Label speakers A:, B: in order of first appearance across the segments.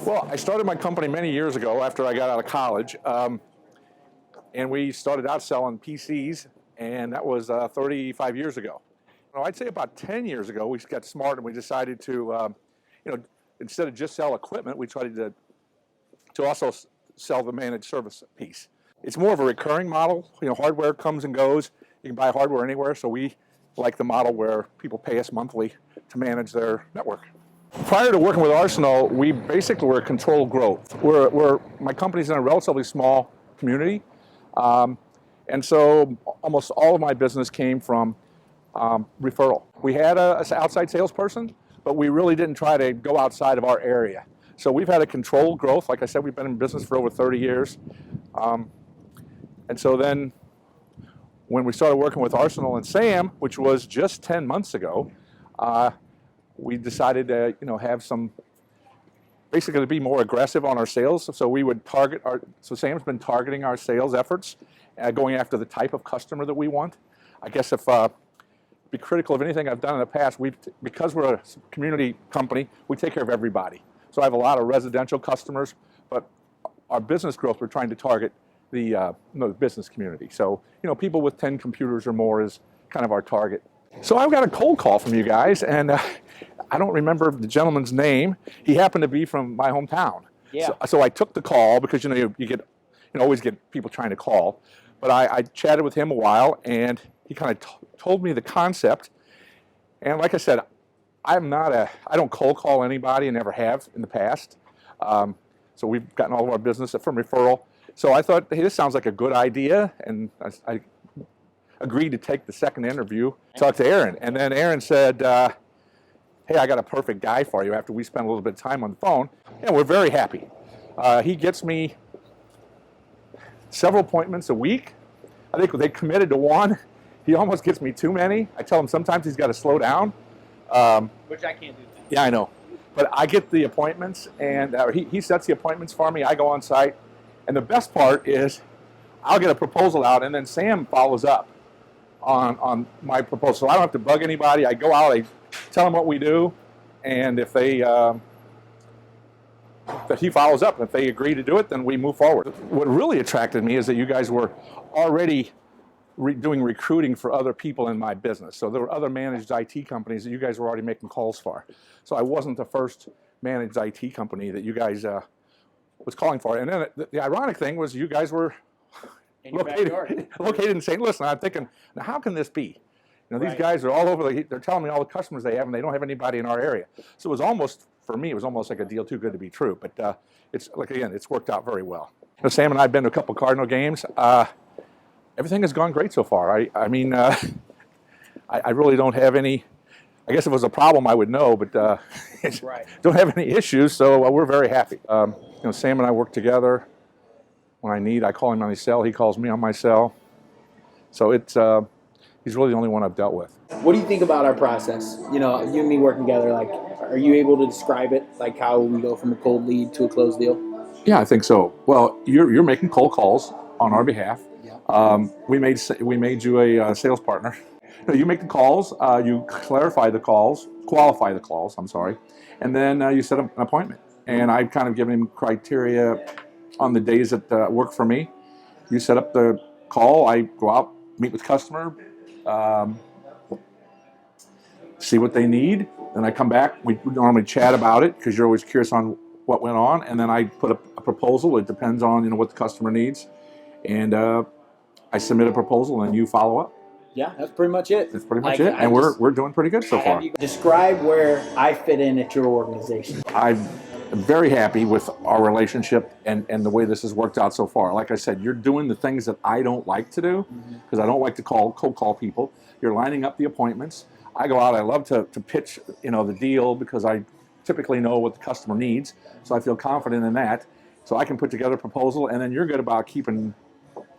A: Well, I started my company many years ago after I got out of college, and we started out selling PCs, and that was 35 years ago. I'd say about 10 years ago, we got smart and we decided to, instead of just sell equipment, we tried to also sell the managed service piece. It's more of a recurring model. Hardware comes and goes. You can buy hardware anywhere, so we like the model where people pay us monthly to manage their network. Prior to working with Arsenal, we basically were controlled growth. My company's in a relatively small community, and so almost all of my business came from referral. We had an outside salesperson, but we really didn't try to go outside of our area. So we've had a controlled growth. Like I said, we've been in business for over 30 years. And so then when we started working with Arsenal and Sam, which was just 10 months ago, we decided to have some, basically to be more aggressive on our sales. So we would target so Sam's been targeting our sales efforts, going after the type of customer that we want. I guess if be critical of anything I've done in the past, because we're a community company, we take care of everybody. So I have a lot of residential customers, but our business growth, we're trying to target the business community. So people with 10 computers or more is kind of our target. So I've got a cold call from you guys, and I don't remember the gentleman's name. He happened to be from my hometown.
B: Yeah.
A: So I took the call because you always get people trying to call. But I chatted with him a while, and he kind of told me the concept. And like I said, I don't cold call anybody and never have in the past. So we've gotten all of our business from referral. So I thought, hey, this sounds like a good idea, and I agreed to take the second interview, talk to Aaron. And then Aaron said, hey, I got a perfect guy for you after we spent a little bit of time on the phone. And we're very happy. He gets me several appointments a week. I think they committed to one. He almost gets me too many. I tell him sometimes he's got to slow down.
B: Which I can't do that.
A: Yeah, I know. But I get the appointments, and he sets the appointments for me. I go on site. And the best part is I'll get a proposal out, and then Sam follows up on my proposal. So I don't have to bug anybody. I go out, I tell them what we do, and if he follows up, if they agree to do it, then we move forward. What really attracted me is that you guys were already doing recruiting for other people in my business. So there were other managed IT companies that you guys were already making calls for. So I wasn't the first managed IT company that you guys was calling for. And then the ironic thing was you guys were located in St. Louis. And I'm thinking, now how can this be? These guys are all over. They're telling me all the customers they have, and they don't have anybody in our area. So it was almost, for me, it was almost like a deal too good to be true. But it's worked out very well. Sam and I have been to a couple Cardinal games. Everything has gone great so far. I mean, I really don't have any. I guess if it was a problem, I would know, but don't have any issues. So we're very happy. Sam and I work together. When I need, I call him on his cell. He calls me on my cell. So he's really the only one I've dealt with.
B: What do you think about our process? You and me working together. Like, are you able to describe it, like how we go from a cold lead to a closed deal?
A: Yeah, I think so. Well, you're making cold calls on our behalf.
B: Yeah.
A: We made you a sales partner. You make the calls. You qualify the calls. I'm sorry, and then you set up an appointment. And I've kind of given him criteria on the days that work for me. You set up the call. I go out, meet with customer, see what they need. Then I come back. We normally chat about it because you're always curious on what went on. And then I put a proposal. It depends on what the customer needs. And I submit a proposal, and you follow up.
B: Yeah, that's pretty much it.
A: That's pretty much it. And we're doing pretty good so far.
B: Describe where I fit in at your organization.
A: I'm very happy with our relationship and the way this has worked out so far. Like I said, you're doing the things that I don't like to do because I don't like to cold call people. You're lining up the appointments. I go out. I love to pitch the deal because I typically know what the customer needs. So I feel confident in that. So I can put together a proposal, and then you're good about keeping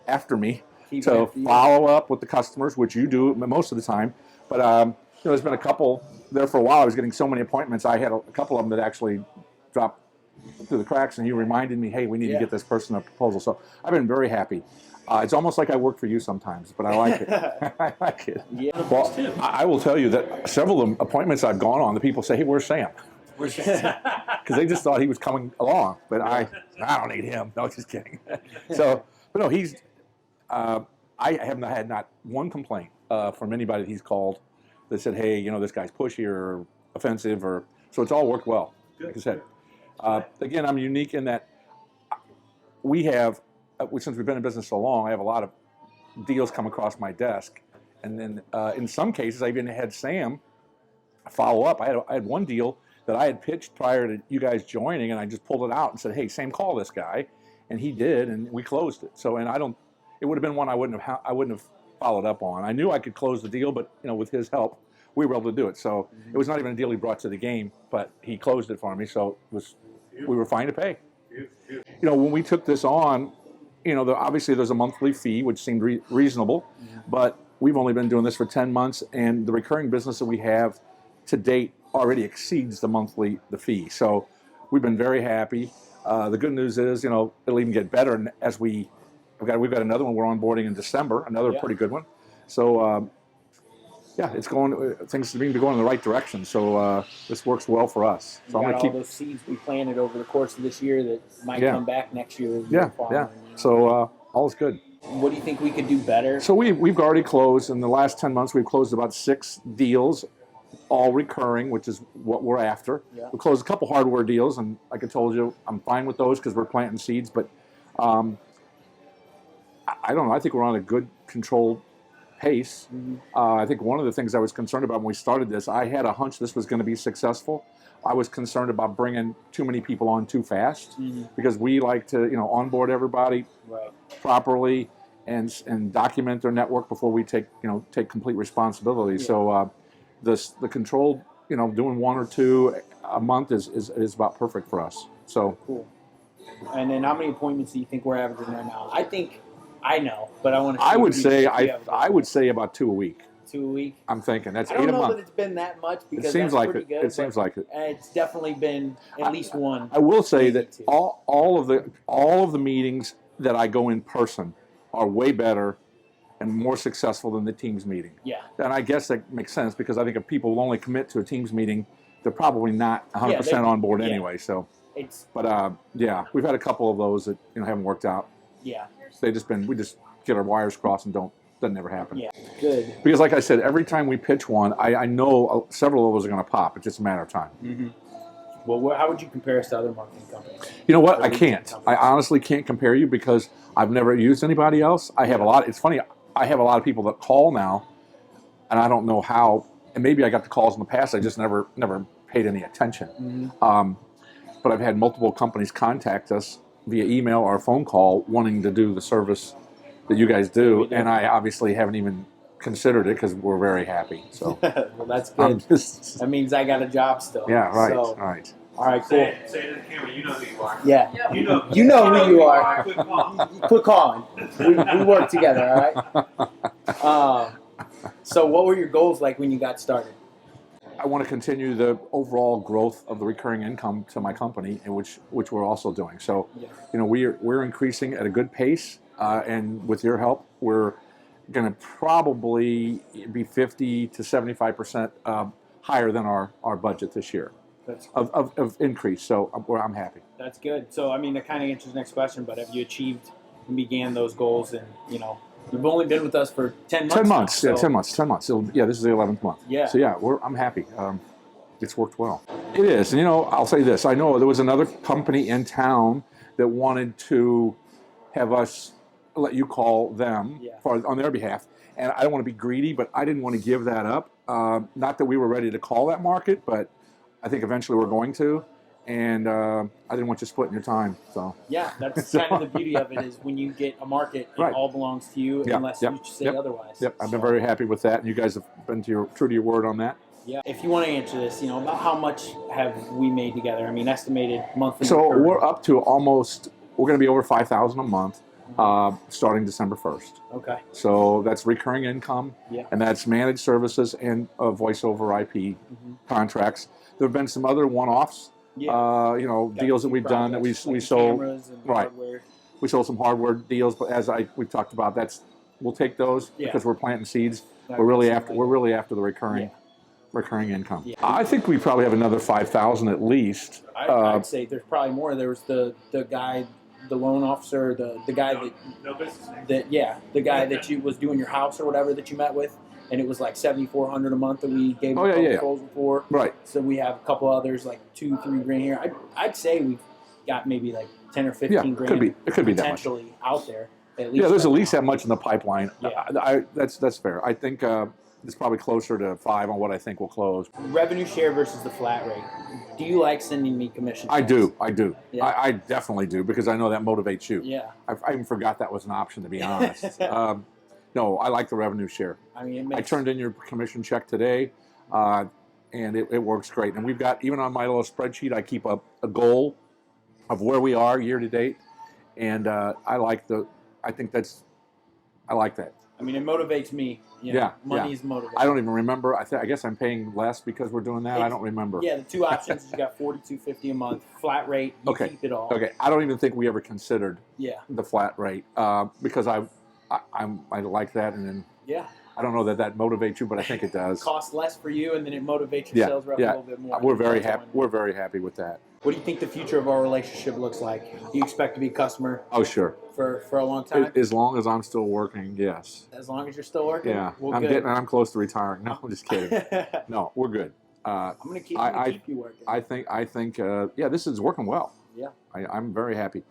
A: after me to follow up with the customers, which you do most of the time. But there's been a couple there for a while. I was getting so many appointments. I had a couple of them that actually dropped through the cracks, and you reminded me, hey, we need to get this person a proposal. So I've been very happy. It's almost like I work for you sometimes, but I like it. I like it.
B: Yeah.
A: Well, I will tell you that several of the appointments I've gone on, the people say, hey, where's Sam? because they just thought he was coming along. But I don't need him. No, just kidding. So, but no, he's. I have not had not one complaint from anybody that he's called that said, "Hey, this guy's pushy or offensive," or so it's all worked well. Like I said, again, I'm unique in that we have, since we've been in business so long, I have a lot of deals come across my desk, and then in some cases, I even had Sam follow up. I had one deal that I had pitched prior to you guys joining, and I just pulled it out and said, "Hey, Sam, call this guy," and he did, and we closed it. So, and it would have been one I wouldn't have followed up on. I knew I could close the deal, but with his help, we were able to do it. So it was not even a deal he brought to the game, but he closed it for me. So we were fine to pay. When we took this on, obviously there's a monthly fee, which seemed reasonable, but we've only been doing this for 10 months, and the recurring business that we have to date already exceeds the fee. So we've been very happy. The good news is, it'll even get better as we've got another one we're onboarding in December, another pretty good one. So things seem to be going in the right direction. So this works well for us. So
B: I'm going to keep all those seeds we planted over the course of this year that might come back next year.
A: So all is good.
B: What do you think we could do better?
A: So we've already closed in the last 10 months. We've closed about 6 deals, all recurring, which is what we're after. Yeah. We closed a couple hardware deals, and like I told you, I'm fine with those because we're planting seeds. But I don't know. I think we're on a good, controlled pace. I think one of the things I was concerned about when we started this, I had a hunch this was going to be successful. I was concerned about bringing too many people on too fast because we like to, onboard everybody properly and document their network before we take complete responsibility. So the controlled, doing 1 or 2 a month is about perfect for us. So
B: cool. And then how many appointments do you think we're averaging right now? I know, but I want to.
A: I would say about 2 a week.
B: 2 a week.
A: I'm thinking that's 8 a month.
B: I don't know that it's been that much because
A: it seems like it.
B: Good,
A: it seems like it.
B: It's definitely been at least one.
A: I will say that all of the meetings that I go in person are way better and more successful than the Teams meeting.
B: Yeah.
A: And I guess that makes sense because I think if people will only commit to a Teams meting, they're probably not 100% on board anyway. So. We've had a couple of those that haven't worked out.
B: Yeah.
A: We just get our wires crossed and doesn't ever happen.
B: Yeah, good.
A: Because like I said, every time we pitch one, I know several of those are going to pop. It's just a matter of time.
B: Mm-hmm. Well, how would you compare us to other marketing companies?
A: You know what? I can't. I honestly can't compare you because I've never used anybody else. I have it's funny, I have a lot of people that call now, and I don't know how, and maybe I got the calls in the past, I just never paid any attention. But I've had multiple companies contact us via email or phone call wanting to do the service that you guys do, and I obviously haven't even considered it because we're very happy. So
B: well, that's good. That means I got a job still.
A: Yeah, right.
B: So,
A: right.
B: All right, cool.
C: Say it to the camera. You know who you are.
B: Yeah.
C: You know
B: who you are.
C: Quit calling.
B: Quit calling. We work together, all right? So what were your goals like when you got started?
A: I want to continue the overall growth of the recurring income to my company, which we're also doing. So, we're increasing at a good pace, and with your help, we're going to probably be 50 to 75% higher than our budget this year of increase. So I'm happy.
B: That's good. So that kind of answers the next question. But have you achieved and began those goals? And you've only been with us for 10 months.
A: 10 months,
B: now,
A: yeah, 10 months. 10 months. This is the 11th month.
B: Yeah.
A: So I'm happy. It's worked well. It is, and I'll say this. I know there was another company in town that wanted to have us let you call them on their behalf, and I don't want to be greedy, but I didn't want to give that up. Not that we were ready to call that market, but I think eventually we're going to. And I didn't want you splitting your time. So
B: yeah, that's kind of the beauty of it is when you get a market, it all belongs to you unless you say otherwise.
A: Yep, I've been very happy with that, and you guys have been true to your word on that.
B: Yeah. If you want to answer this, about how much have we made together? Estimated monthly.
A: So we're up to we're going to be over $5,000 a month starting December 1st.
B: Okay.
A: So that's recurring income, and that's managed services and voice over IP contracts. There have been some other one-offs. Deals that we've done that we sold. Right. Hardware. We sold some hardware deals, but as we talked about, we'll take those because we're planting seeds. We're really after the recurring recurring income.
B: Yeah.
A: I think we probably have another 5,000 at least.
B: I'd say there's probably more. There was the guy, the loan officer, the guy
C: No business name.
B: the guy that you was doing your house or whatever that you met with, and it was like $7,400 a month that we gave
A: Oh,
B: him
A: yeah,
B: a
A: yeah, yeah.
B: proposal for.
A: Right.
B: So we have a couple others, like 2-3 grand here. I'd say we've got maybe like 10 or 15
A: Yeah,
B: grand.
A: it could be that much.
B: potentially out there. At least
A: Yeah, there's
B: right
A: at least
B: now.
A: that much in the pipeline.
B: Yeah.
A: That's fair. I think it's probably closer to 5 on what I think will close.
B: Revenue share versus the flat rate. Do you like sending me commission?
A: I
B: checks?
A: do.
B: Yeah.
A: I definitely do because I know that motivates you.
B: Yeah.
A: I even forgot that was an option, to be honest. No, I like the revenue share.
B: I mean,
A: I turned in your commission check today, and it works great. And we've got, even on my little spreadsheet, I keep a goal of where we are year to date, and I like that.
B: I mean, it motivates me. You know,
A: Yeah,
B: money
A: yeah.
B: is motivating.
A: I don't even remember. I guess I'm paying less because we're doing that. I don't remember.
B: Yeah, the two options is you got $42.50 a month, flat rate. You
A: Okay.
B: keep it all.
A: Okay, I don't even think we ever considered
B: Yeah.
A: the flat rate because I like that, and then
B: Yeah.
A: I don't know that motivates you, but I think it does.
B: Costs less for you, and then it motivates your
A: Yeah,
B: sales rep
A: yeah.
B: a little bit more.
A: We're very
B: That's
A: happy.
B: one.
A: We're very happy with that.
B: What do you think the future of our relationship looks like? Do you expect to be a customer
A: Oh, sure.
B: for a long time?
A: As long as I'm still working, yes.
B: As long as you're still working?
A: Yeah,
B: Well,
A: I'm
B: good.
A: I'm close to retiring. No, I'm just kidding. No, we're good.
B: I'm gonna keep you working.
A: I think, yeah, this is working well.
B: Yeah.
A: I'm very happy.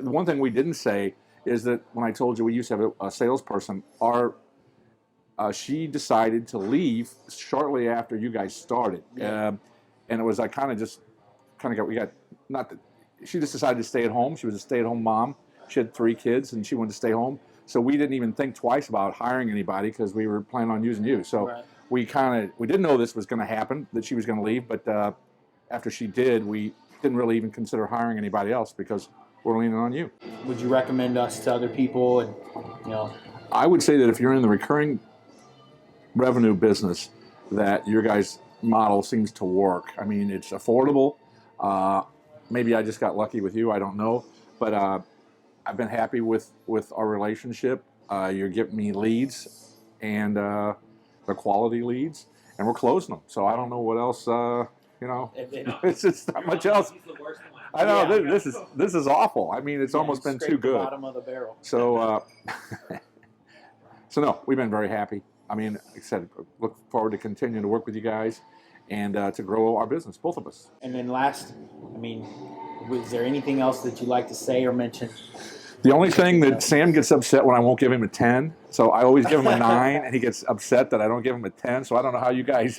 A: The one thing we didn't say is that when I told you we used to have a salesperson, she decided to leave shortly after you guys started,
B: Yeah.
A: and it was like she just decided to stay at home. She was a stay-at-home mom. She had 3 kids, and she wanted to stay home. So we didn't even think twice about hiring anybody because we were planning on using you. So
B: Right.
A: we didn't know this was going to happen, that she was going to leave. But after she did, we didn't really even consider hiring anybody else because we're leaning on you.
B: Would you recommend us to other people? And
A: I would say that if you're in the recurring revenue business, that your guys' model seems to work. I mean, it's affordable. Maybe I just got lucky with you. I don't know, but I've been happy with our relationship. You're giving me leads, and the quality leads, and we're closing them. So I don't know what else. It's just not much else.
C: He's the worst one.
A: I know
B: Yeah.
A: this is awful. I mean, it's almost been
B: scrape
A: too
B: the
A: good.
B: Bottom of the barrel.
A: So, so no, we've been very happy. I mean, like I said, look forward to continuing to work with you guys and to grow our business, both of us.
B: And then last, I mean, was there anything else that you'd like to say or mention?
A: The only thing that Sam gets upset when I won't give him a 10, so I always give him a 9, and he gets upset that I don't give him a 10. So I don't know how you guys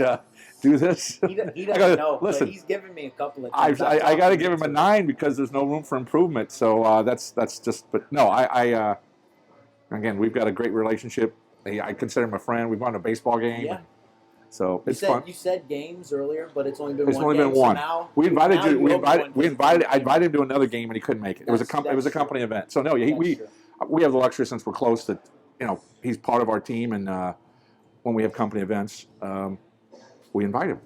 A: do this.
B: He doesn't
A: gotta-
B: know,
A: listen,
B: but he's given me a couple of
A: I
B: times.
A: I got to give him a 9 because there's no room for improvement. So that's just. But no, again, we've got a great relationship. I consider him a friend. We've gone to a baseball game.
B: Yeah.
A: So it's fun.
B: You said games earlier, but it's only been
A: It's
B: one
A: only
B: game.
A: been one.
B: So now,
A: We invited
B: now
A: you. I
B: I
A: invited him to another game, and he couldn't make it. It was a company event. So no, we have the luxury, since we're close, that he's part of our team, and when we have company events, we invite him.